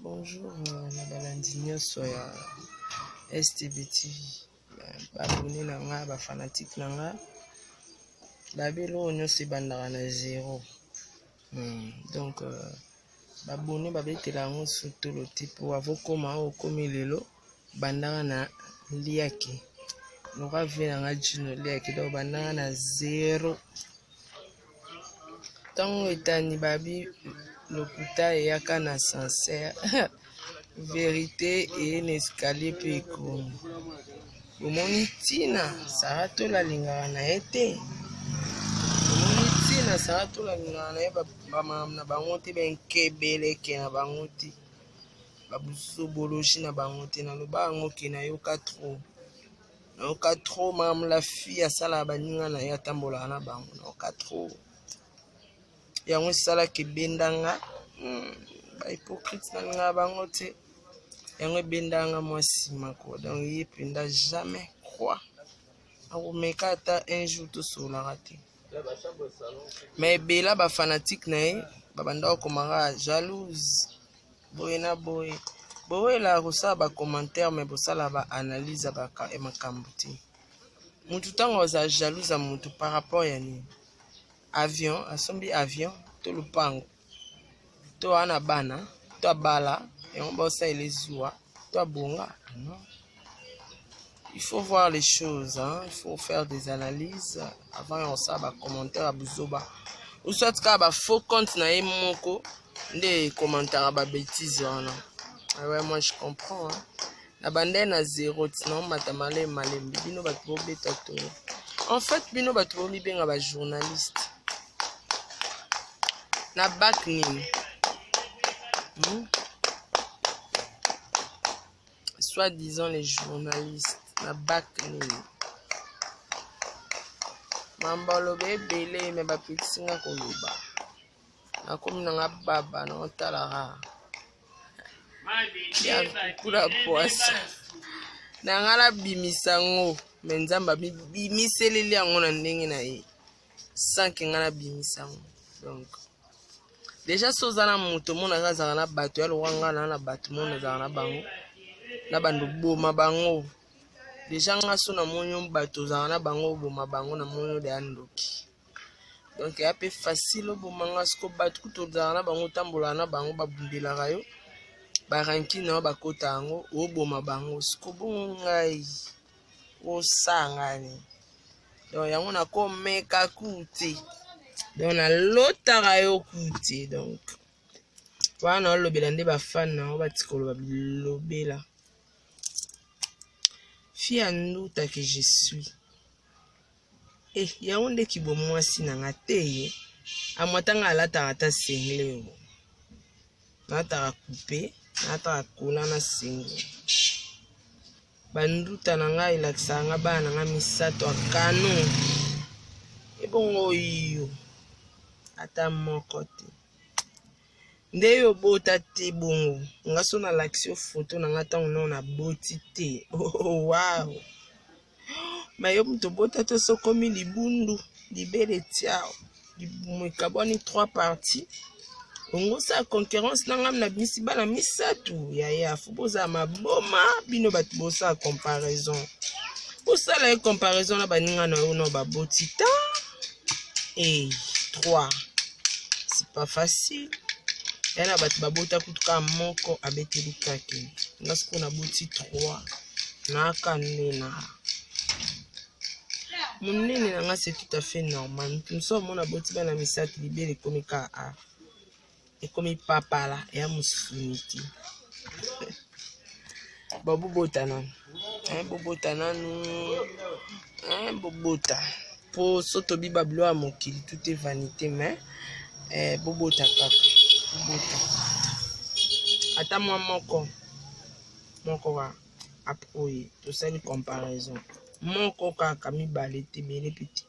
bonjour na balandi nyonso ya STB TV. Abonné na nga, ba fanatique na nga. Babelo nyonso ebandaka na zéro. Donc babonné babetela yango surtout le type avokoma okomi lelo bandaka na liaki. Nora vie na nga jino liaki donc bandaka na zéro. Tango etani babi lokuta eyaka na sincère vérité et un escalier pe ekomi omoni tina sara tolalingaka na ye te, omoni tina sara tolalingaka na ye bamama na bango te, benkebeleke na bango te, babusoboloji na bango te. Naloba yango ke nayoka trop mama la fille asalaka baninga na ye atambolaka na bango, nayoka trop yango esalaka ebendanga bahypocrite na linga bango te, yango ebendanga mwa nsima ko. Donc ye penda jamais croire akomeka ata un jour tosolaka te, mais ebela bafanatique na ye babanda okomaka jalouse boye na boye. Boyelaka kosala bacommentaire mais bosala baanalyse ya makambo te. Mutu ntango aza jalouse ya mutu par rapport ya nini? Avion asombi avion to lupango to wana bana to abala yango baosalela ezuwa to abonga. Non, il faut voir les choses, hein? Il faut faire des analyses avant de faire des commentaires à buzoba. Ou soit kaka ba faux compte na ye moko nde commentaire ba bêtises wana. Ah ouais, moi je comprends, hein? Na bande na zéro tina matamale malembi bino bato beta to. En fait bino bato bomi benga ba journaliste na bac nini, soit disant les journalistes na bac nini mambalobe ebele me bapekisinga koloba nakomi nanga baba na otalaka ya kukula poisa na nga nabimisa ngo me nzambe abimiseleli yango na ndenge na ye sanke nga nabimisa ngo. Donc déjà soza na moto mona azala na bato ya lwanga na bato mona azala na bango na bando boma bango. Déjà nga so na monyo bato azala na bango boma bango na monyo de andoki. Donc ya pe facile boma nga sko bato kuto azala na bango tambola na bango babundelaka yo baranki na bakota yango oboma bango sko bongo ngai osangani. Donc yango nakomeka kuti donc nalotaka yo kuti. Donc wana olobela nde bafane nango batikolo babilobela fille ya nduta que je suis. Yango nde kibo mwasi na nga te ye amwatanga alataka ata sengle yo nataka coupe nataka kola na sengle banduta na nga elakisaka nga bana na nga misato akano ebongo iyo ata moko te nde yo bota te bongo nga so na lakisi yo foto na nga ntango nao na boti te. Oh wow, ma yo mutu bota te sokomi libundu libele tiao mwekabwani 3 parties ongo sa concurrence na nga na bimisi bana misato yaya fo bozala maboma bino bato bosala comparaison bosala ye comparaison na baninga na yo na baboti ta 3 c'est pas facile. Yana bato babota kutuka moko abeteli kake nga siko na boti 3 na kanena munene na nga c'est tout à fait normal. Nous sommes mona boti bana misato libele ekomi ka a ekomi papala ya musuniti babobota nanu bobota nanu bobota po soto biba bilo ya mokili tout est vanité mais bobota kaka bobota ata mwa moko ka apoye tosali comparaison moko kaka mibale te bele peti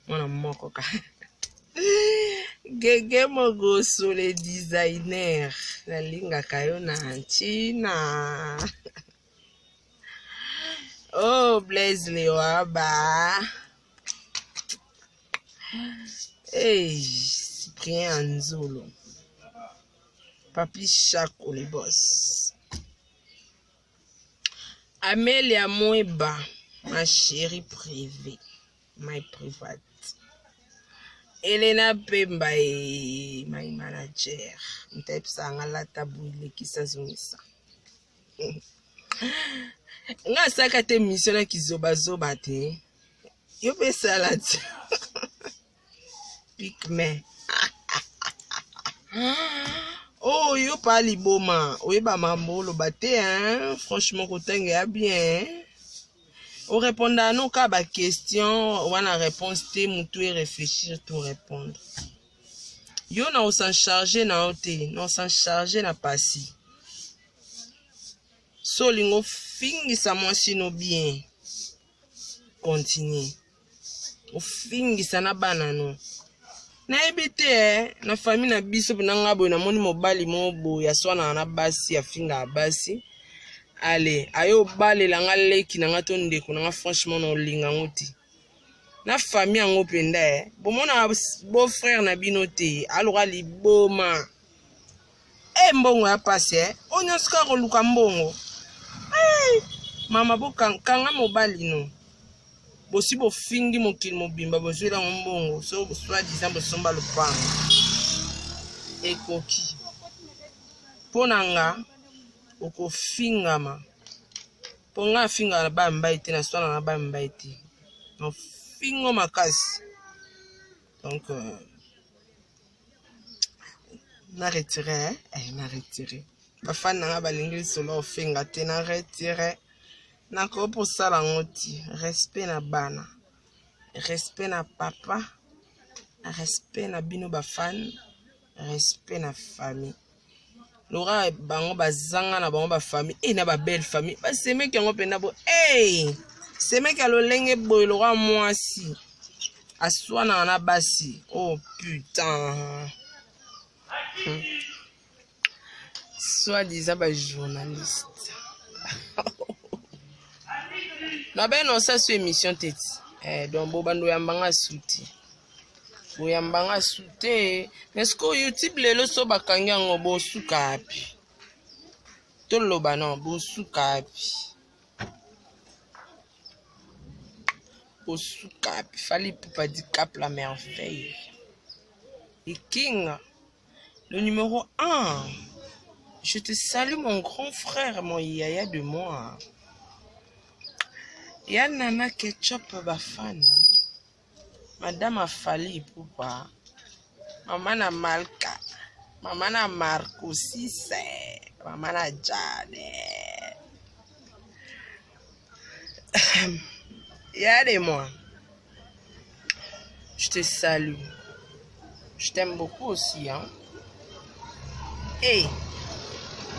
mwana moko ka Gege Mogoso le designer nalingaka yo na China. Oh Blaise Lewaba Cyprien Anzolo Papi Chaco, les boss. Amélia Mweba, ma chérie privée, my private. Elena Pemba, my manager. M'tape sangala tabouile qui s'azumisa. Nga saka te mission na kizoba te. Yo pe salade. Pigme. Oh, yo pas liboma. Oui, bah, mambo, le baté, hein. Franchement, côté est bien. On répond à nos cas, bah, question, on a réponse, t'es, moutou et réfléchir, tout répondre. Yo, na, on s'en charger, na, on s'en charger, na, passi. So, lingo, fingi, sa, moi, si, no, bien. Continue. O fingi, sa, na, banano. Na ebite na famille na biso na ngabo na moni mobali mobo ya swana na basi ya finga basi ale ayo bale la ngaleki na ngato ndeko na franchement no linga ngoti na famille ngo penda bomona beau frère na binote aloka liboma mbongo ya passe onyo ska ko luka mbongo mama bo kanga mobali no bosi bo fingi mokili mobimba bozwela mbongo so soit disant bosomba lupango ekoki ponanga okofingama ponga finga na bamba ite na swana na bamba ite no fingo makasi donc na retirer na retirer bafana nga balingi solo ofinga te na retirer. Nako pour ça la ngoti respect na bana respect na papa respect na bino bafan respect na famille lora bango bazanga na bango ba famille et na ba belle famille ba seme ki ngo penda bo seme ki alolenge boy lora mwasi aswana na basi oh putain soit disant ba journaliste. Na ben non ça c'est émission tête donc bobando yambanga souti boyambanga souté mais ce que YouTube lelo so bakanga ngo bo suka api to loba non bo suka api fallait pas dire cap la merveille et King le numéro 1. Je te salue mon grand frère mon yaya de moi. Ya nana ketchup bafana madame afali pupa mama na malka mama na marco sise mama na jane ya de moi je te salue je t'aime beaucoup aussi hein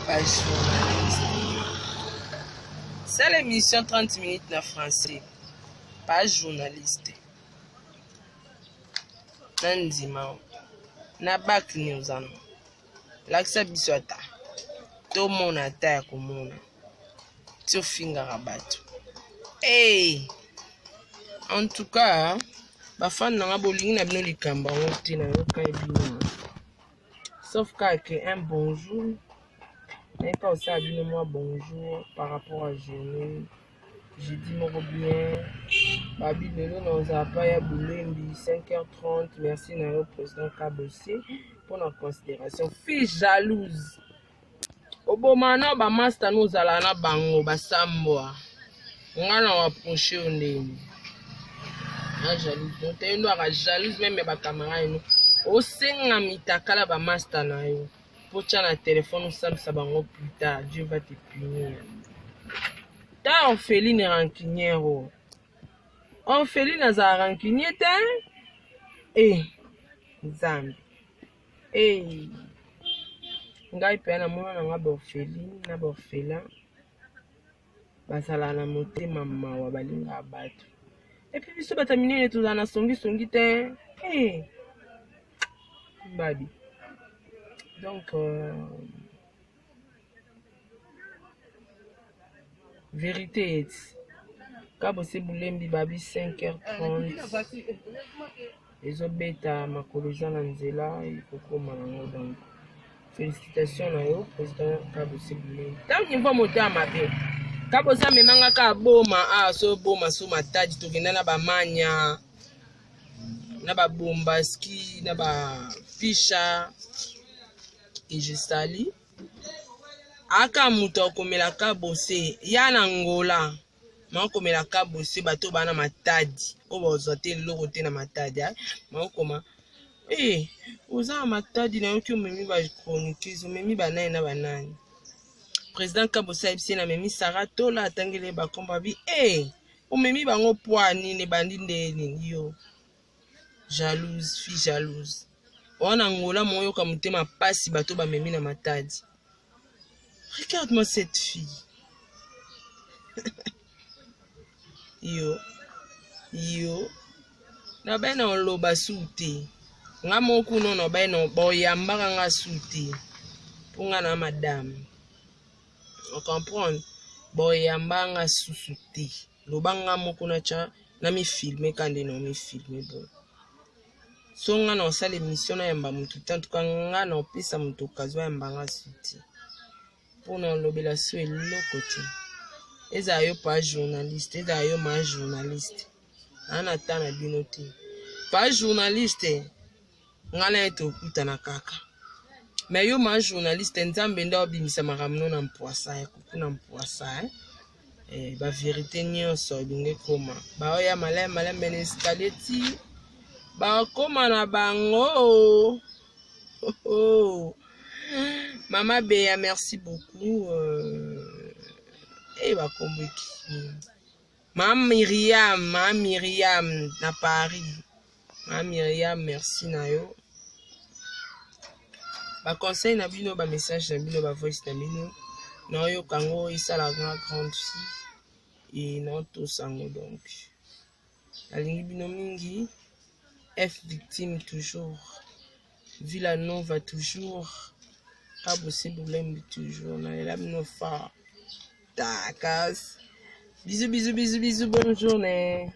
pas journaliste. C'est l'émission 30 minutes en français. Pas journaliste. Nandima. Na back news ano. Laksa biswata. To mona ta komona. Tio finga rabato. En tout cas, ba fan na bolingi na bino likamba ngote na yo kai bino. Sauf que un bonjour. Mais quand ça a dit moi bonjour par rapport à journée, j'ai dit mon bien, Babi Lelo nous a pas ya Boulembi 5h30, merci Nayo président KBC pour notre considération. Fille jalouse. Obomana ba master nous ala na bango ba samboa. Ngana wa proche ondeni. Na jalouse. Donc tu es jalouse même ba camarade nous. O senga mitakala ba master na yo. Pocha na téléphone, ça bango plus tard. Dieu va te punir. Ta Ophéline est rancunière. Ophéline a rancunière, Zambi. Ngai pe na mona nga ba Ophéline na ba Ophéla. Basala na motema mawa balinga bato. Et puis biso batamine tout na songi te. Babi. Donc, vérité est, quand vous Boulembi Babi 5h30, les obéta ma collégienne Anzela, il faut qu'on m'en donc Félicitations na yo président Kabose Bulem. Tant qu'il va monter à ma vie. Kabose memanga ka boma so boma so matadi tokenda na ba manya na ba bombaski na ba fisha et je sali aka muto komela Kabose ya na Ngola ma komela Kabose bato bana matadi o bozwa te loko te na matadi ma koma oza matadi na yoki omemi ba chroniqueuse omemi banani na banani président Kabose ayebisi na memi Sara Tola atangeli bakomba bi omemi bango poani ne bandi ndeni yo jalouse fille jalouse wana Ngola moyoka motema pasi bato bamemi na matadi. Regarde-moi cette fille. yo na bana oloba sute nga moku nono bana boyambaka nga sute ponga na madame on comprend boyamba nga sute lobanga moku na cha na mi filmer kande no mi filmer bon so nga na osala émission na yamba mutu tantuka nga na opesa mutu okazo yamba nga sute pona lobela so eloko te eza yo pa journaliste eza yo ma journaliste ana tana bino te pa journaliste ngana eto kutana kaka mais yo ma journaliste nzambe nda obimisa makamno na mpoasa ya kukuna mpoasa ba vérité nyonso ebinge koma ba oya malema na escalier ti ba koma na bango Mama Béa, merci beaucoup. Ba kombeki. Ma Myriam na Paris. Ma Myriam, merci na yo. Ba conseil na bino, ba message na bino, ba voice na bino. Na yo kango isa la grande fille et non tout sango donc. Alingi bino mingi. F victime toujours. Villanova toujours. Kabose Bulem toujours. Na la bino fa. Takas. Bisous, bonne journée.